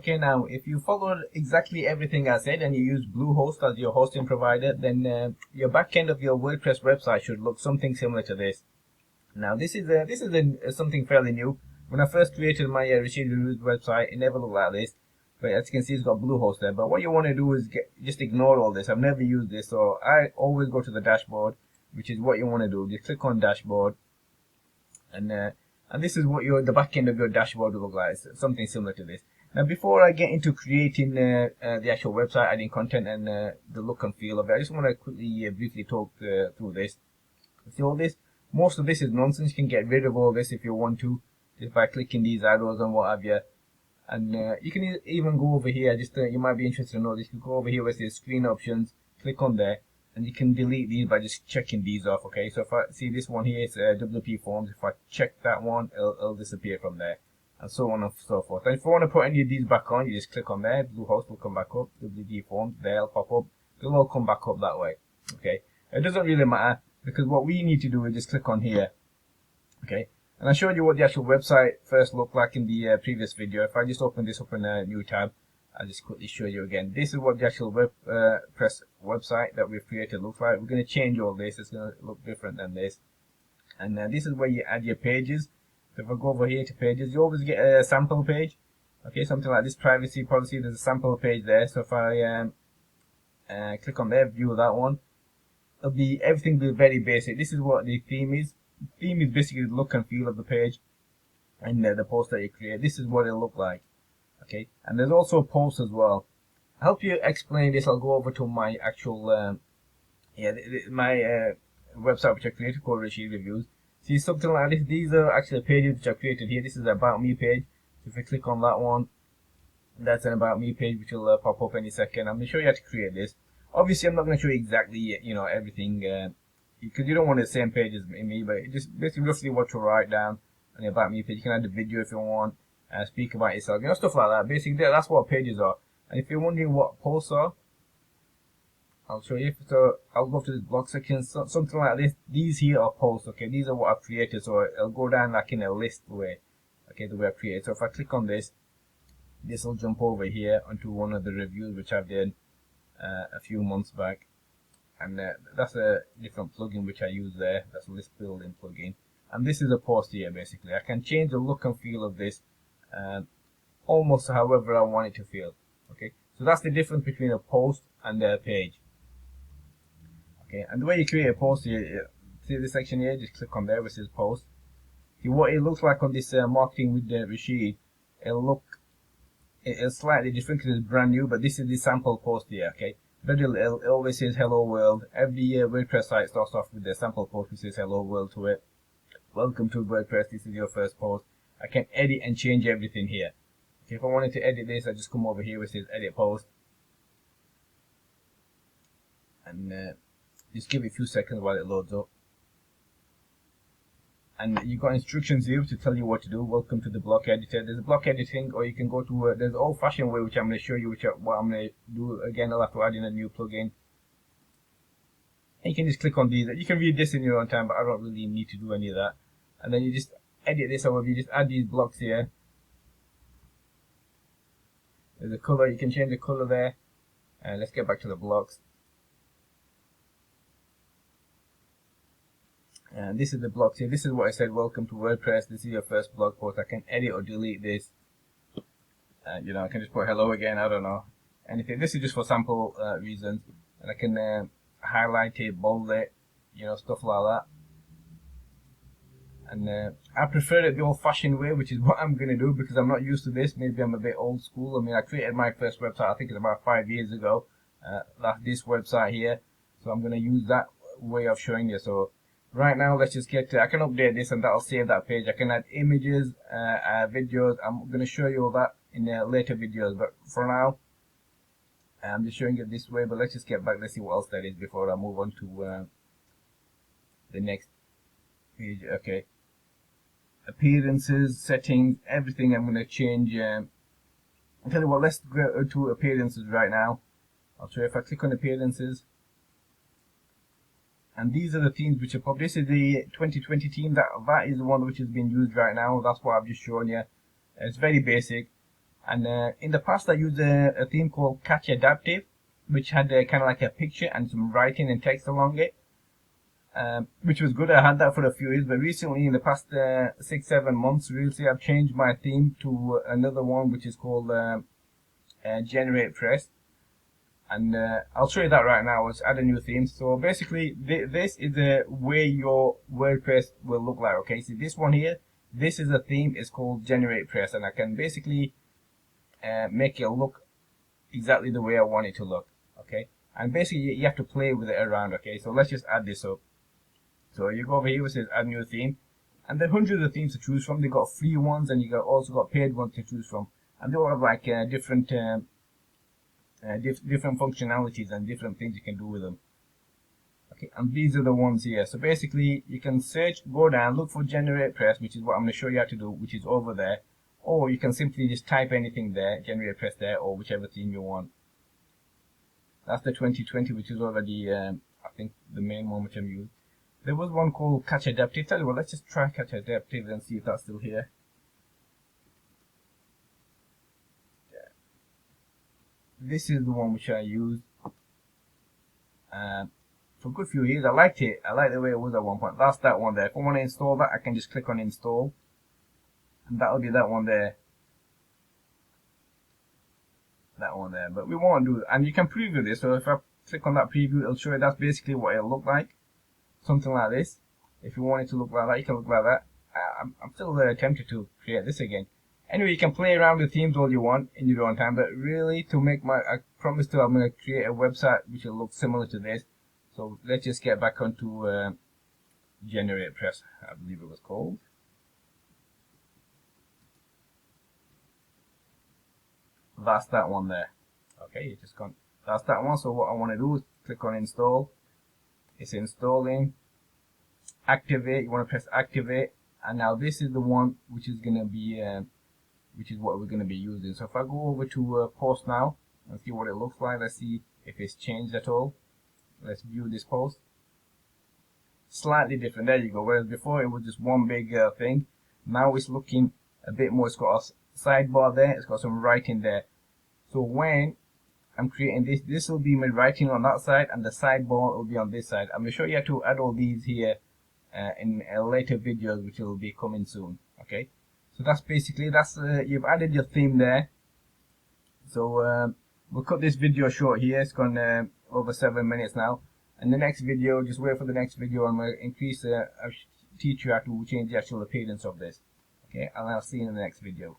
Okay, now if you followed exactly everything I said and you use Bluehost as your hosting provider, then your backend of your WordPress website should look something similar to this. Now this is something fairly new. When I first created my Rashid Reviews website, it never looked like this. But as you can see, it's got Bluehost there. But what you want to do is just ignore all this. I've never used this, so I always go to the dashboard, which is what you want to do. Just click on dashboard, and this is what the back end of your dashboard will look like. It's something similar to this. Now, before I get into creating the actual website, adding content, and the look and feel of it, I just want to quickly, briefly talk through this. See all this? Most of this is nonsense. You can get rid of all this if you want to, just by clicking these arrows and what have you. And you can even go over here. Just you might be interested to know this. You can go over here where it says screen options. Click on there, and you can delete these by just checking these off. Okay, so if I see this one here, it's WP Forms. If I check that one, it'll disappear from there, and so on and so forth. And if you want to put any of these back on, you just click on there. Bluehost will come back up. WP Forms, they'll pop up. They'll all come back up that way. Okay, it doesn't really matter, because what we need to do is just click on here. Okay, and I showed you what the actual website first looked like in the previous video. If I just open this up in a new tab, I'll just quickly show you again. This is what the actual WordPress website that we've created looks like. We're going to change all this. It's going to look different than this. And this is where you add your pages. So if I go over here to pages, you always get a sample page. Okay, something like this, privacy policy. There's a sample page there. So if I click on there, view that one, everything will be very basic. This is what the theme is. The theme is basically the look and feel of the page and the post that you create. This is what it'll look like. Okay, and there's also a post as well. To help you explain this, I'll go over to my actual my website which I created called Rashid Reviews. See, something like this. These are actually pages which I created here. This is the About Me page. So if I click on that one, that's an About Me page which will pop up any second. I'm going to show you how to create this. Obviously, I'm not going to show you exactly, everything, because you don't want the same page as me, but just basically roughly what to write down on the About Me page. You can add a video if you want, speak about yourself, stuff like that. Basically, that's what pages are. And if you're wondering what posts are, I'll show you. So I'll go to this blog section, something like this. These here are posts, okay? These are what I've created, so it'll go down like in a list way, okay, the way I've created. So if I click on this, this will jump over here onto one of the reviews which I've done a few months back. And that's a different plugin which I use there. That's a list building plugin. And this is a post here, basically. I can change the look and feel of this almost however I want it to feel. Okay, so that's the difference between a post and a page. Okay, and the way you create a post here, see this section here, just click on there which says post. See what it looks like on this marketing with Rashid. It's slightly different because it's brand new, but this is the sample post here. Okay, but it always says hello world. Every WordPress site starts off with the sample post which says hello world to it. Welcome to WordPress, this is your first post. I can edit and change everything here. Okay, if I wanted to edit this, I just come over here where it says edit post. And just give it a few seconds while it loads up. And you've got instructions here to tell you what to do. Welcome to the block editor. There's a block editing, or you can go to, there's an old-fashioned way which I'm going to show you, what I'm going to do. Again, I'll have to add in a new plugin. And you can just click on these. You can read this in your own time, but I don't really need to do any of that. And then you just edit this, however, you just add these blocks here. There's a color, you can change the color there. And let's get back to the blocks. And this is the blocks here. This is what I said, welcome to WordPress. This is your first blog post. I can edit or delete this. And I can just put hello again, I don't know. Anything. This is just for sample reasons. And I can highlight it, bold it, stuff like that. And I prefer it the old-fashioned way, which is what I'm going to do because I'm not used to this. Maybe I'm a bit old school. I mean, I created my first website, I think it's about 5 years ago. This website here. So I'm going to use that way of showing you. So right now, let's just get to, I can update this and that'll save that page. I can add images, videos. I'm going to show you all that in later videos. But for now, I'm just showing it this way. But let's just get back. Let's see what else there is before I move on to the next page. Okay. Appearances, settings, everything I'm going to change. I'll tell you what, let's go to appearances right now. I'll show you if I click on appearances. And these are the themes which are popped. This is the 2020 theme. That is the one which is being used right now. That's what I've just shown you. It's very basic. And in the past, I used a theme called Catch Adaptive, which had kind of like a picture and some writing and text along it, which was good. I had that for a few years, but recently, in the past 6-7 months, recently I've changed my theme to another one, which is called Generate Press. And I'll show you that right now. Let's add a new theme. So basically, this is the way your WordPress will look like. Okay, so this one here, this is a theme. It's called Generate Press, and I can basically make it look exactly the way I want it to look. Okay, and basically you have to play with it around. Okay, so let's just add this up. So you go over here, it says add new theme, and there are hundreds of themes to choose from. They got free ones, and you also got paid ones to choose from, and they all have like different functionalities and different things you can do with them. Okay, and these are the ones here. So basically, you can search, go down, look for Generate Press, which is what I'm going to show you how to do, which is over there. Or you can simply just type anything there, Generate Press there, or whichever theme you want. That's the 2020, which is already, I think, the main one which I'm using. There was one called Catch Adaptive. Tell you what, let's just try Catch Adaptive and see if that's still here. This is the one which I used for a good few years. I liked it. I liked the way it was at one point. That's that one there. If I want to install that, I can just click on install, and that'll be that one there. That one there. But we won't do it. And you can preview this. So if I click on that preview, it'll show you that's basically what it'll look like. Something like this. If you want it to look like that, you can look like that. I'm still tempted to create this again. Anyway, you can play around with themes all you want in your own time, but really, I promise I'm going to create a website which will look similar to this. So let's just get back onto Generate Press, I believe it was called. That's that one there. Okay, you just gone. That's that one. So what I want to do is click on install. It's installing. Activate. You want to press activate, and now this is the one which is going to be which is what we're going to be using. So if I go over to post now and see what it looks like, let's see if it's changed at all. Let's view this post. Slightly different. There you go. Whereas before it was just one big thing. Now it's looking a bit more. It's got a sidebar there. It's got some writing there. So when I'm creating this, this will be my writing on that side, and the sidebar will be on this side. I'm going to show you how to add all these here in later videos, which will be coming soon. Okay. So that's basically, you've added your theme there. So we'll cut this video short here. It's gone over 7 minutes now. And the next video, just wait for the next video. I'm going to teach you how to change the actual appearance of this. Okay, and I'll see you in the next video.